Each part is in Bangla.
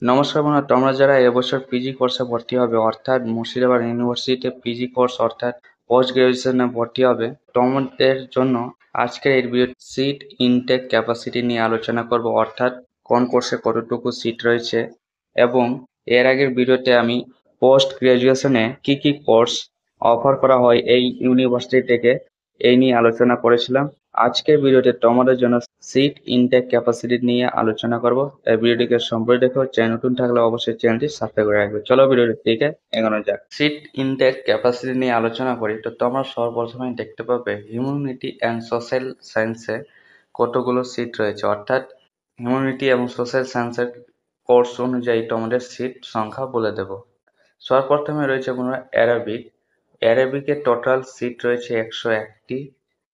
নমস্কার বন্ধুরা, তোমরা যারা এবছর পিজি কোর্সে ভর্তি হবে অর্থাৎ মুর্শিদাবাদ ইউনিভার্সিটিতে পিজি কোর্স অর্থাৎ পোস্ট গ্রাজুয়েশনে ভর্তি হবে, তোমাদের জন্য আজকের এই ভিডিও সিট ইনটেক ক্যাপাসিটি নিয়ে আলোচনা করব, অর্থাৎ কোন কোর্সে কতটুকু সিট রয়েছে। এবং এর আগের ভিডিওতে আমি পোস্ট গ্রাজুয়েশনে কি কি কোর্স অফার করা হয় এই ইউনিভার্সিটি থেকে এই নিয়ে আলোচনা করেছিলাম। আজকের ভিডিওতে তোমাদের জন্য সিট ইনটেক ক্যাপাসিটি নিয়ে আলোচনা করব। এই ভিডিওটিকে সম্পূর্ণ দেখো, চ্যানেল নতুন থাকলে অবশ্যই চ্যানেলটি সাবস্ক্রাইব করে রাখবে। চলো ভিডিওটি থেকে এগোনো যাক। সিট ইনটেক ক্যাপাসিটি নিয়ে আলোচনা করি তো তোমরা সর্বপ্রথমে দেখতে পাবে হিউম্যানিটি অ্যান্ড সোশ্যাল সায়েন্সে কতগুলো সিট রয়েছে, অর্থাৎ হিউম্যানিটি এবং সোশ্যাল সায়েন্সের কোর্স অনুযায়ী তোমাদের সিট সংখ্যা বলে দেব। সর্বপ্রথমে রয়েছে বন্ধুরা অ্যারাবিক। অ্যারাবিকের টোটাল সিট রয়েছে 101টি।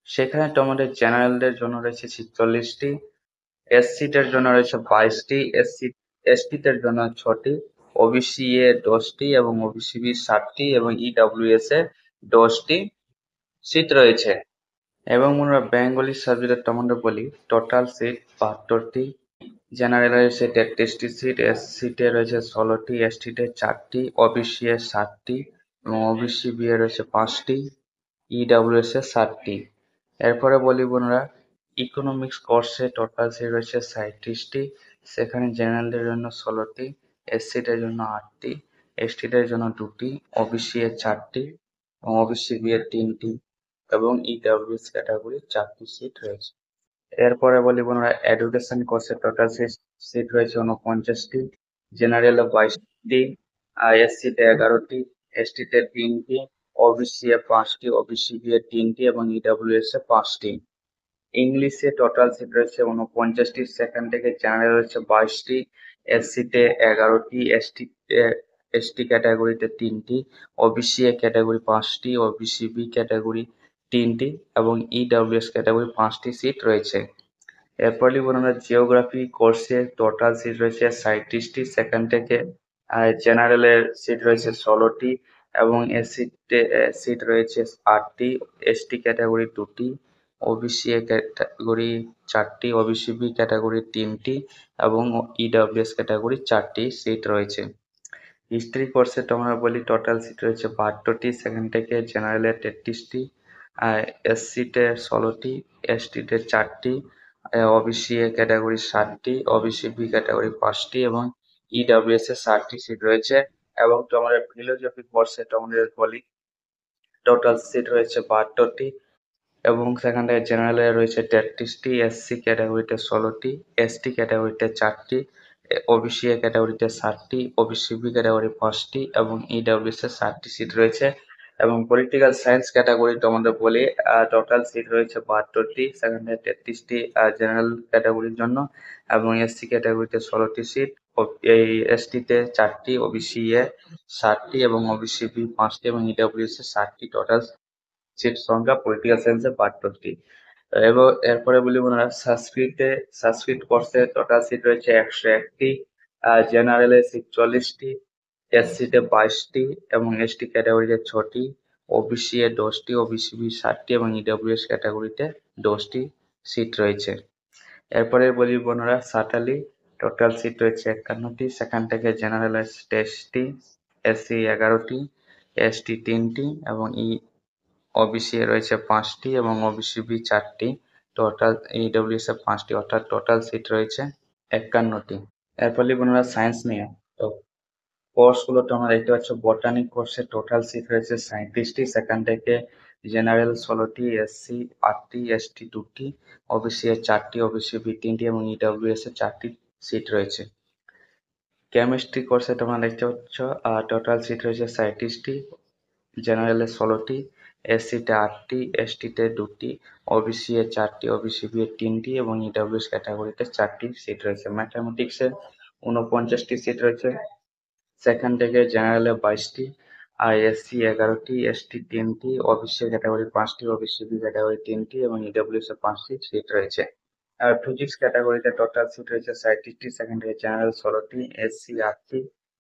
সেখানে তোমাদের জেনারেলদের জন্য রয়েছে 46টি, এসসিদের জন্য রয়েছে 22টি, এসটিদের জন্য 6টি, ওবিসি এ 10টি এবং ওবিসি বি 7টি এবং ইডব্লিউএস এ 10টি সিট রয়েছে। এবং আমরা বেঙ্গলি সাবজেক্টে তোমাদের বলি টোটাল সিট 72টি। জেনারেল রয়েছে 33টি সিট, এসসিতে রয়েছে 16টি, এসটিতে 4টি, ওবিসি এ 7টি এবং ওবিসি বি এ রয়েছে 5টি, ইডব্লিউএস এ 7টি। এরপরে বলি বোনরা ইকোনমিক্স কোর্সে টোটাল সিট রয়েছে 37টি। সেখানে জেনারেলদের জন্য 16টি, এসসিদের জন্য 8টি, এসটিদের জন্য 2টি, ওবিসি এর 4টি এবং ওবিসি বি এর 3টি এবং ইডব্লিউএস ক্যাটাগরি 4টি সিট রয়েছে। এরপরে বলি বোনরা এডুকেশন কোর্সে টোটাল সিট রয়েছে 49টি, জেনারেলে 22টি, এসসিতে 11টি, এসটিতে 3টি, ওবিসি এ 5টি, ওবিসি বি এ 3টি এবং ইডব্লিউএস এ 5টি। ইংলিশে টোটাল সিট রয়েছে 49টি, সেখান থেকে জেনারেল রয়েছে 22টি, এসসিতে 11টি, এসটি ক্যাটাগরিতে 3টি, ওবিসি এ ক্যাটাগরি 5টি, ওবিসি বি ক্যাটাগরি 3টি এবং ইডব্লিউএস ক্যাটাগরি 5টি সিট রয়েছে। এরপরই আমরা জিওগ্রাফি কোর্সে টোটাল সিট রয়েছে 37টি, সেখান থেকে জেনারেলের সিট রয়েছে 16টি এবং এসসিতে সিট রয়েছে 8টি, এসটি ক্যাটাগরি 2টি, ওবিসি এ ক্যাটাগরি 4টি, ওবিসি বি ক্যাটাগরি 3টি এবং ইডব্লিউএস ক্যাটাগরি 4টি সিট রয়েছে। হিস্ট্রি কোর্সে তোমরা বলি টোটাল সিট রয়েছে 72টি, সেখান থেকে জেনারেলে 33টি, এসসিতে 16টি, এসটিতে 4টি, ওবিসি এ ক্যাটাগরি 7টি, ওবিসি বি ক্যাটাগরি 5টি এবং ইডব্লিউএস এ 7টি সিট রয়েছে। এবং তোমাদের ফিলোজফি কোর্সে তোমাদের বলি টোটাল সিট রয়েছে 72টি এবং সেখান থেকে জেনারেলে রয়েছে 33টি, এসসি ক্যাটাগরিতে 16টি, এসটি ক্যাটাগরিতে 4টি, ওবিসি এ ক্যাটাগরিতে 7টি, ওবিসি বি ক্যাটাগরি 5টি এবং ইডব্লিউএস এ 7টি সিট রয়েছে। এবং পলিটিক্যাল সায়েন্স ক্যাটাগরি তোমাদের বলি টোটাল সিট রয়েছে 72টি, সেখান থেকে 33টি জেনারেল ক্যাটাগরির জন্য এবং এসসি ক্যাটাগরিতে 16টি সিট, এই এসটিতে 4টি, ওবিসি এ 7টি এবং ওবিসি বি 5টি এবং ইডব্লিউএস এ 7টি টোটাল সিট সংখ্যা পলিটিক্যাল সায়েন্সে 72টি। এবং এরপরে বলি বোনেরা সংস্কৃত কোর্সে টোটাল সিট রয়েছে 101টি, জেনারেলে সিট 40টি, এসসিতে 22টি এবং এসটি ক্যাটাগরিতে 6টি, ওবিসি এ 10টি, ওবিসি বি 7টি এবং ইডব্লিউএস ক্যাটাগরিতে 10টি সিট রয়েছে। এরপরে বলি বোনেরা সাঁওতালি টোটাল সিট রয়েছে 51টি, সেখান থেকে জেনারেল 23টি, এসসি 11টি, এসটি 3টি এবং ওবিসি এ রয়েছে 5টি এবং ওবিসি বি 4টি, টোটাল ইডব্লিউএস এ 5টি, অর্থাৎ টোটাল সিট রয়েছে 51টি। এরপর বোনেরা সায়েন্স নিয়ে তো কোর্সগুলো তোমরা দেখতে পাচ্ছ বোটানি কোর্সে টোটাল সিট রয়েছে 37টি, সেখান থেকে জেনারেল 16টি, এসসি 8টি, এসটি 2টি, ওবিসি এর 4টি, ওবিসি বি 3টি এবং ইডব্লিউএস এর 4টি সিট রয়েছে। কেমিস্ট্রি কোর্সে তোমরা দেখতে পাচ্ছ টোটাল সিট রয়েছে 37টি, জেনারেলে 16টি, এসসিতে 8টি, এসটিতে 2টি, ওবিসি এ 4টি, ওবিসি বি এর 3টি এবং ইডব্লিউএস ক্যাটাগরিতে 4টি সিট রয়েছে। ম্যাথামেটিক্সে 49টি সিট রয়েছে, সেখান থেকে জেনারেলে 22টি, আর এসসি 11টি, এসটি 3টি, ওবিসি ক্যাটাগরি 5টি, ওবিসি বি ক্যাটাগরি 3টি এবং ইডব্লিউএস এ 5টি সিট রয়েছে। আর ফিজিক্স ক্যাটাগরিতে টোটাল সিট রয়েছে 37টি, সেখান থেকে জেনারেল 16টি, এসসি 8টি,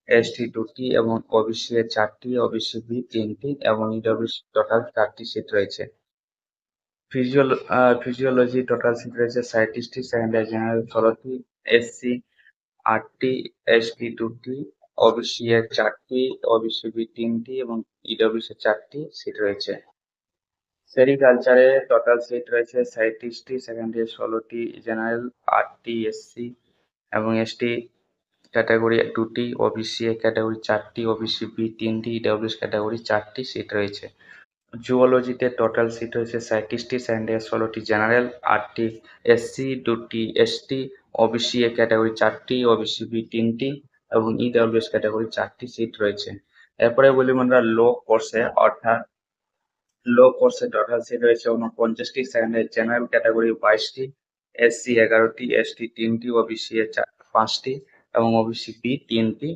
এসটি 2টি এবং ওবিসি এর 4টি, ওবিসি বি 3টি এবং ইডব্লিউএস টোটাল 4টি সিট রয়েছে। ফিজিওলজি টোটাল সিট রয়েছে 37টি, সেখান থেকে জেনারেল 16টি, এসসি 8টি, এসটি 2টি, ওবিসি এর 4টি, ওবিসি বি 3টি এবং ইডব্লিউএস এর 4টি সিট রয়েছে। সেরিকালচারে টোটাল সিট রয়েছে 37টি, সেকেন্ডারি 16টি, জেনারেল 8টি, এসসি এবং এসটি ক্যাটাগরি 2টি, ওবিসি এ ক্যাটাগরি 4টি, ওবিসি বি 3টি, ইডব্লিউএস ক্যাটাগরি 4টি সিট রয়েছে। জুওলজিতে টোটাল সিট রয়েছে 37টি, সেকেন্ডারি 16টি, জেনারেল 8টি, এসসি 2টি, এসটি, ওবিসি এ ক্যাটাগরি 4টি, ওবিসি বি 3টি এবং ইডব্লিউএস ক্যাটাগরি 4টি সিট রয়েছে। এরপরে বলি আমরা লো কোর্সে, অর্থাৎ লো কোর্সে টোটাল সিট রয়েছে 49টি, সেকেন্ডারি জেনারেল ক্যাটাগরি 22টি, এসসি 11টি, এসটি 3টি, ওবিসি এ 5টি এবং ওবিসি বি 3টি,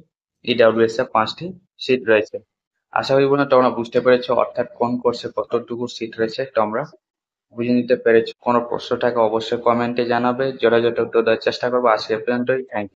ইডব্লিউএস এ 5টি সিট রয়েছে। আশা করি বন্ধুরা তোমরা বুঝতে পেরেছো, অর্থাৎ কোন কোর্সে কতটুকু সিট রয়েছে তোমরা বুঝে নিতে পেরেছো। কোনো প্রশ্ন থাকে অবশ্যই কমেন্টে জানাবে, যথাযথ উত্তর দেওয়ার চেষ্টা করবো। আজকে এ পর্যন্তই, থ্যাংক ইউ।